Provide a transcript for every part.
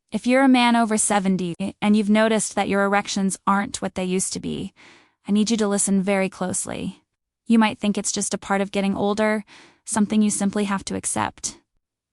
If you're a man over 70 and you've noticed that your erections aren't what they used to be, I need you to listen very closely. You might think it's just a part of getting older, something you simply have to accept.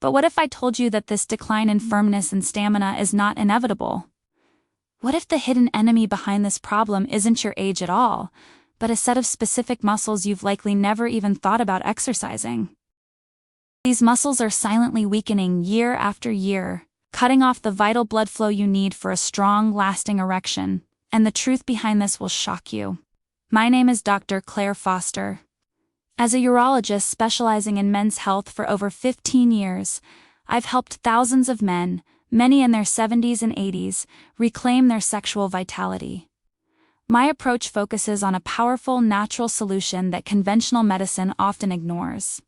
But what if I told you that this decline in firmness and stamina is not inevitable? What if the hidden enemy behind this problem isn't your age at all, but a set of specific muscles you've likely never even thought about exercising? These muscles are silently weakening year after year, cutting off the vital blood flow you need for a strong, lasting erection, and the truth behind this will shock you. My name is Dr. Claire Foster. As a urologist specializing in men's health for over 15 years, I've helped thousands of men, many in their 70s and 80s, reclaim their sexual vitality. My approach focuses on a powerful, natural solution that conventional medicine often ignores.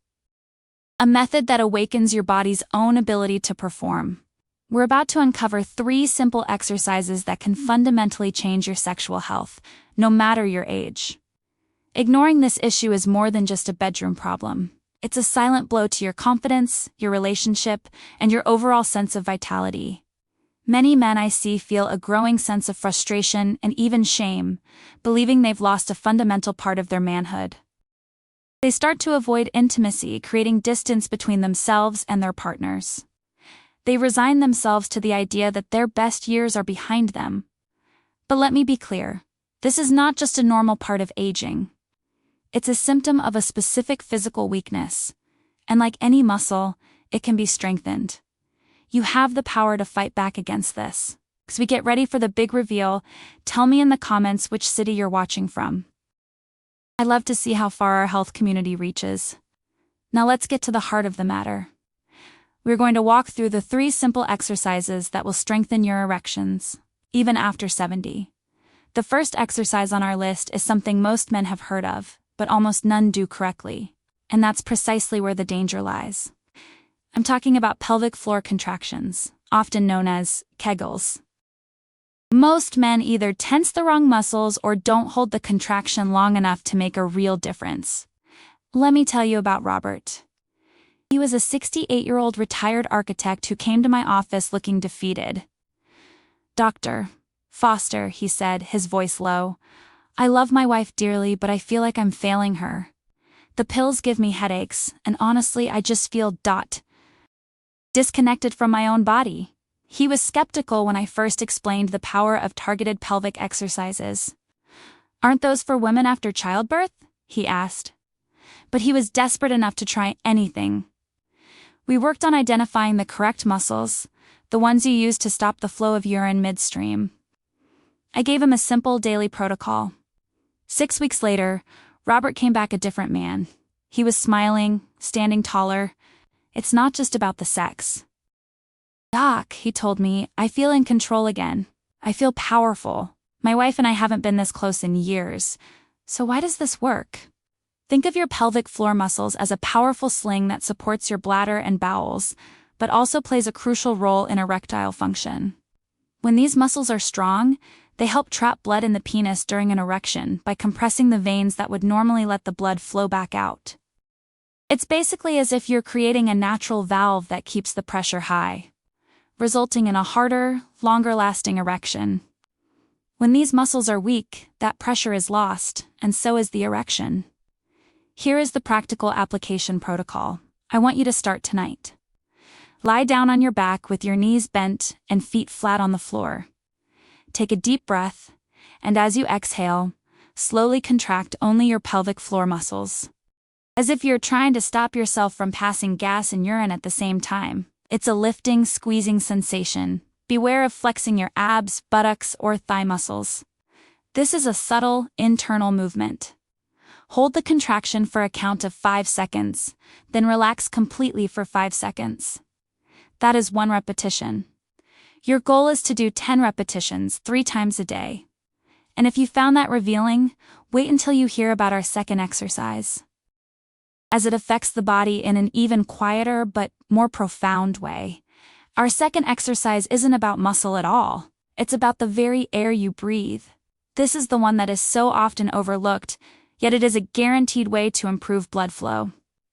A method that awakens your body's own ability to perform. We're about to uncover 3 simple exercises that can fundamentally change your sexual health, no matter your age. Ignoring this issue is more than just a bedroom problem. It's a silent blow to your confidence, your relationship, and your overall sense of vitality. Many men I see feel a growing sense of frustration and even shame, believing they've lost a fundamental part of their manhood. They start to avoid intimacy, creating distance between themselves and their partners. They resign themselves to the idea that their best years are behind them. But let me be clear, this is not just a normal part of aging. It's a symptom of a specific physical weakness, and like any muscle, it can be strengthened. You have the power to fight back against this. As we get ready for the big reveal, tell me in the comments which city you're watching from. I love to see how far our health community reaches. Now let's get to the heart of the matter. We're going to walk through the 3 simple exercises that will strengthen your erections, even after 70. The first exercise on our list is something most men have heard of, but almost none do correctly, and that's precisely where the danger lies. I'm talking about pelvic floor contractions, often known as Kegels. Most men either tense the wrong muscles or don't hold the contraction long enough to make a real difference. Let me tell you about Robert. He was a 68-year-old retired architect who came to my office looking defeated. "Dr. Foster," he said, his voice low, "I love my wife dearly, but I feel like I'm failing her. The pills give me headaches, and honestly I just feel disconnected from my own body." He was skeptical when I first explained the power of targeted pelvic exercises. "Aren't those for women after childbirth?" he asked. But he was desperate enough to try anything. We worked on identifying the correct muscles, the ones you use to stop the flow of urine midstream. I gave him a simple daily protocol. 6 weeks later, Robert came back a different man. He was smiling, standing taller. "It's not just about the sex. Doc," he told me, "I feel in control again. I feel powerful. My wife and I haven't been this close in years. So why does this work?" Think of your pelvic floor muscles as a powerful sling that supports your bladder and bowels, but also plays a crucial role in erectile function. When these muscles are strong, they help trap blood in the penis during an erection by compressing the veins that would normally let the blood flow back out. It's basically as if you're creating a natural valve that keeps the pressure high, resulting in a harder, longer-lasting erection. When these muscles are weak, that pressure is lost, and so is the erection. Here is the practical application protocol. I want you to start tonight. Lie down on your back with your knees bent and feet flat on the floor. Take a deep breath, and as you exhale, slowly contract only your pelvic floor muscles. As if you're trying to stop yourself from passing gas and urine at the same time. It's a lifting, squeezing sensation. Beware of flexing your abs, buttocks, or thigh muscles. This is a subtle, internal movement. Hold the contraction for a count of 5 seconds, then relax completely for 5 seconds. That is 1 repetition. Your goal is to do 10 repetitions 3 times a day. And if you found that revealing, wait until you hear about our second exercise, as it affects the body in an even quieter but more profound way. Our second exercise isn't about muscle at all. It's about the very air you breathe. This is the one that is so often overlooked, yet it is a guaranteed way to improve blood flow.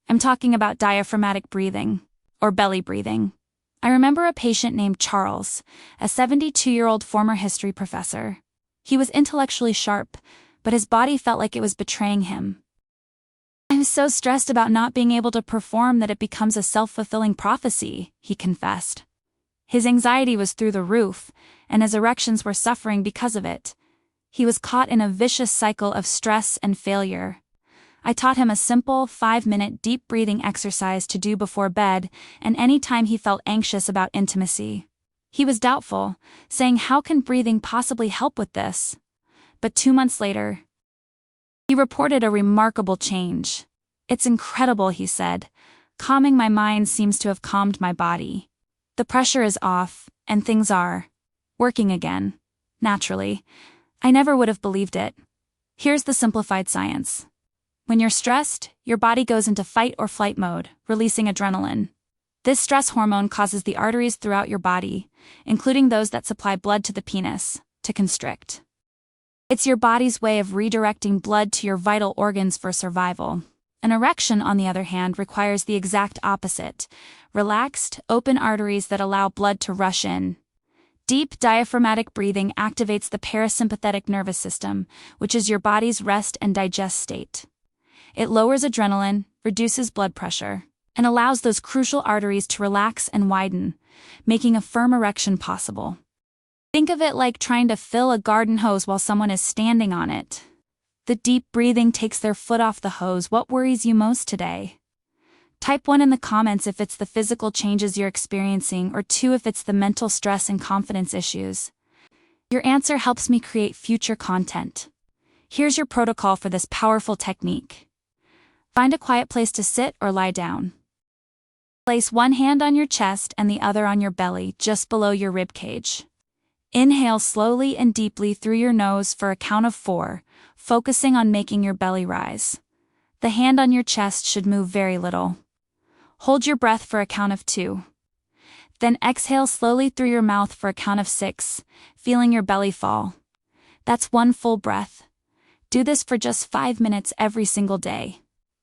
I'm talking about diaphragmatic breathing, or belly breathing. I remember a patient named Charles, a 72-year-old former history professor. He was intellectually sharp, but his body felt like it was betraying him. "I'm so stressed about not being able to perform that it becomes a self-fulfilling prophecy," he confessed. His anxiety was through the roof, and his erections were suffering because of it. He was caught in a vicious cycle of stress and failure. I taught him a simple 5-minute deep breathing exercise to do before bed and any time he felt anxious about intimacy. He was doubtful, saying, "How can breathing possibly help with this?" But 2 months later, he reported a remarkable change. "It's incredible," he said. "Calming my mind seems to have calmed my body. The pressure is off, and things are working again. Naturally. I never would have believed it. Here's the simplified science. When you're stressed, your body goes into fight or flight mode, releasing adrenaline. This stress hormone causes the arteries throughout your body, including those that supply blood to the penis, to constrict. It's your body's way of redirecting blood to your vital organs for survival. An erection, on the other hand, requires the exact opposite: relaxed, open arteries that allow blood to rush in. Deep diaphragmatic breathing activates the parasympathetic nervous system, which is your body's rest and digest state. It lowers adrenaline, reduces blood pressure, and allows those crucial arteries to relax and widen, making a firm erection possible. Think of it like trying to fill a garden hose while someone is standing on it. The deep breathing takes their foot off the hose. What worries you most today? Type 1 in the comments if it's the physical changes you're experiencing, or 2 if it's the mental stress and confidence issues. Your answer helps me create future content. Here's your protocol for this powerful technique. Find a quiet place to sit or lie down. Place one hand on your chest and the other on your belly, just below your rib cage. Inhale slowly and deeply through your nose for a count of 4, focusing on making your belly rise. The hand on your chest should move very little. Hold your breath for a count of 2. Then exhale slowly through your mouth for a count of 6, feeling your belly fall. That's 1 full breath. Do this for just 5 minutes every single day.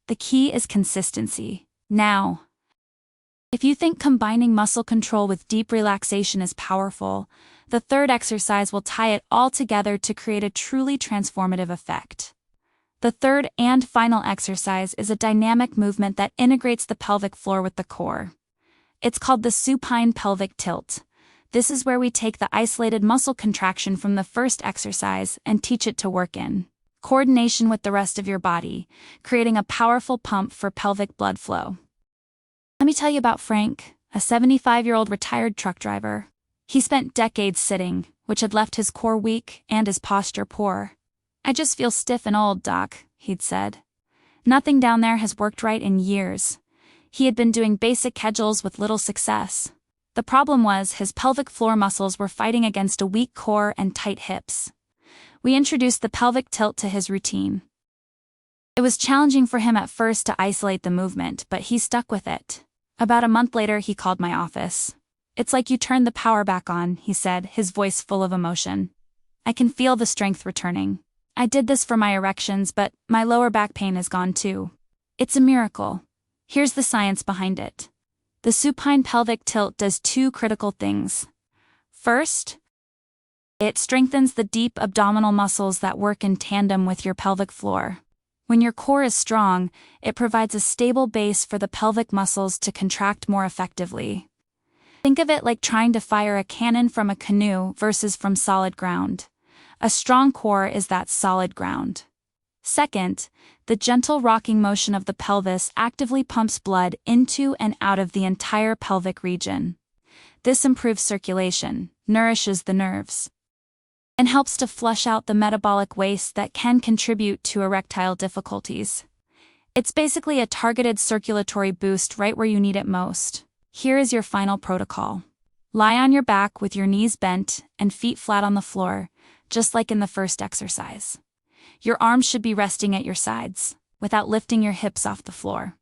The key is consistency. Now, if you think combining muscle control with deep relaxation is powerful, the third exercise will tie it all together to create a truly transformative effect. The third and final exercise is a dynamic movement that integrates the pelvic floor with the core. It's called the supine pelvic tilt. This is where we take the isolated muscle contraction from the first exercise and teach it to work in coordination with the rest of your body, creating a powerful pump for pelvic blood flow. Let me tell you about Frank, a 75-year-old retired truck driver. He spent decades sitting, which had left his core weak and his posture poor. "I just feel stiff and old, Doc," he'd said. Nothing down there has worked right in years. He had been doing basic kegels with little success. The problem was his pelvic floor muscles were fighting against a weak core and tight hips. We introduced the pelvic tilt to his routine. It was challenging for him at first to isolate the movement, but he stuck with it. About a month later, he called my office. "It's like you turned the power back on," he said, his voice full of emotion. "I can feel the strength returning. I did this for my erections, but my lower back pain is gone too. It's a miracle. Here's the science behind it. The supine pelvic tilt does 2 critical things. First, it strengthens the deep abdominal muscles that work in tandem with your pelvic floor. When your core is strong, it provides a stable base for the pelvic muscles to contract more effectively. Think of it like trying to fire a cannon from a canoe versus from solid ground. A strong core is that solid ground. Second, the gentle rocking motion of the pelvis actively pumps blood into and out of the entire pelvic region. This improves circulation, nourishes the nerves, and helps to flush out the metabolic waste that can contribute to erectile difficulties. It's basically a targeted circulatory boost right where you need it most. Here is your final protocol. Lie on your back with your knees bent and feet flat on the floor, just like in the first exercise. Your arms should be resting at your sides, without lifting your hips off the floor.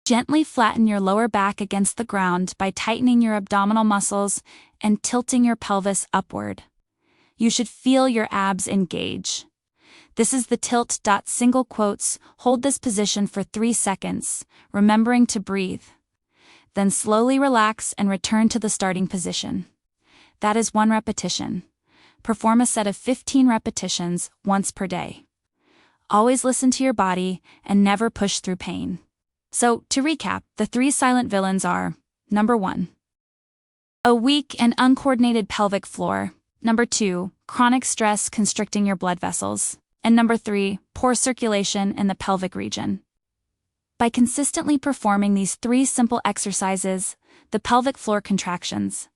Gently flatten your lower back against the ground by tightening your abdominal muscles and tilting your pelvis upward. You should feel your abs engage. This is the tilt. Single quotes, hold this position for 3 seconds, remembering to breathe. Then slowly relax and return to the starting position. That is 1 repetition. Perform a set of 15 repetitions once per day. Always listen to your body and never push through pain. So, to recap, the 3 silent villains are: number 1, a weak and uncoordinated pelvic floor; number 2, chronic stress constricting your blood vessels; and number 3, poor circulation in the pelvic region. By consistently performing these 3 simple exercises, the pelvic floor contractions,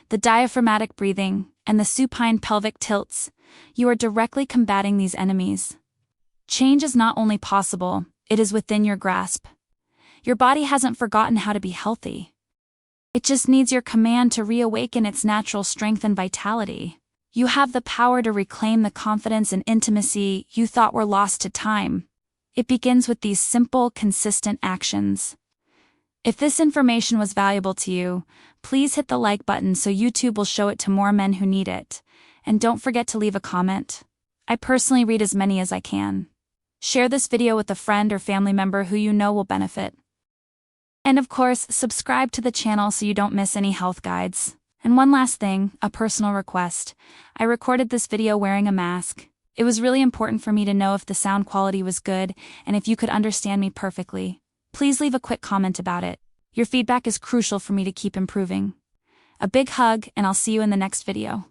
the diaphragmatic breathing, and the supine pelvic tilts, you are directly combating these enemies. Change is not only possible, it is within your grasp. Your body hasn't forgotten how to be healthy. It just needs your command to reawaken its natural strength and vitality. You have the power to reclaim the confidence and intimacy you thought were lost to time. It begins with these simple, consistent actions. If this information was valuable to you, please hit the like button so YouTube will show it to more men who need it. And don't forget to leave a comment. I personally read as many as I can. Share this video with a friend or family member who you know will benefit. And of course, subscribe to the channel so you don't miss any health guides. And one last thing, a personal request. I recorded this video wearing a mask. It was really important for me to know if the sound quality was good and if you could understand me perfectly. Please leave a quick comment about it. Your feedback is crucial for me to keep improving. A big hug, and I'll see you in the next video.